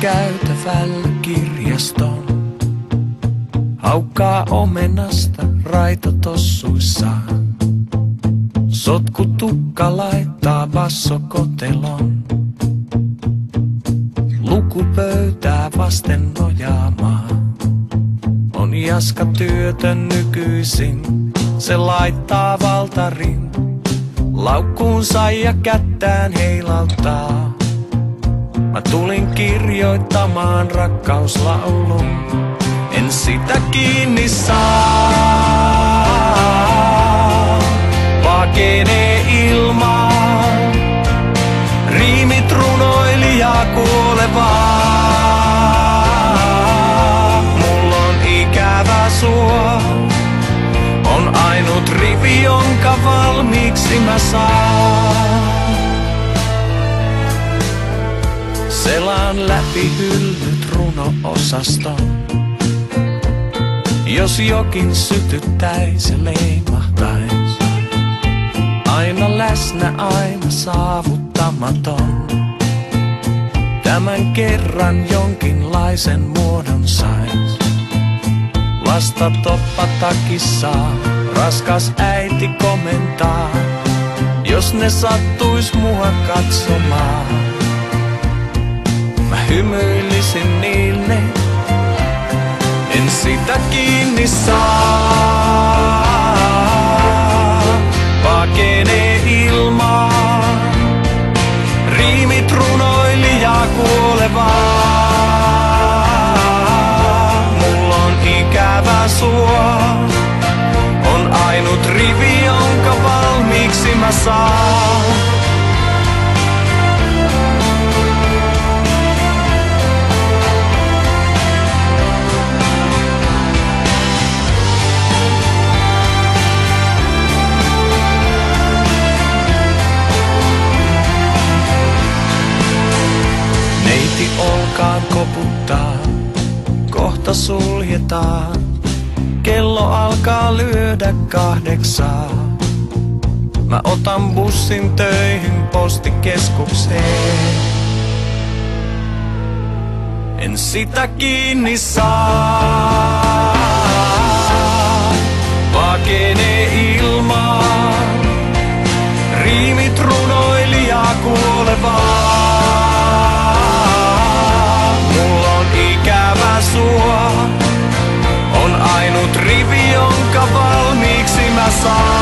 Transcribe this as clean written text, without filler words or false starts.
käytävällä kirjaston. Haukkaa omenasta raitotossuissaan. Sotkutukka laittaa bassokotelon. Lukupöytää vasten nojaamaan. On Jaska työtön nykyisin, se laittaa valtarin. Laukkuunsa ja kättään heilauttaa. Mä tulin kirjoittamaan rakkauslaulun. En sitä kiinni saa. Pakenee ilmaan. Riimit runoilijaa kuolevaa. Mulla on ikävä sua. On ainut rivi, jonka valmiiksi mä saan. Selaan läpi hyllyt runo-osaston. Jos jokin sytyttäis ja leimahtais. Aina läsnä, aina saavuttamaton. Tämän kerran jonkinlaisen muodon sais. Vasta toppatakissaan raskas äiti komentaa. Jos ne sattuis mua katsomaan. Mä hymyilisin niille. En sitä kiinni saa. Pakenee ilmaan. Riimit runoilijaa kuolevaa. Mulla on ikävä sua. On ainut rivi, jonka valmiiksi mä saan. Olkaan koputtaa, kohta suljetaan. Kello alkaa lyödä 8. Mä otan bussin töihin postikeskukseen. En sitä kiinni saa. Pakenee ilmaan. Riimit runoilijaa kuolevaa. Sua on ainut rivi, jonka valmiiksi mä saan.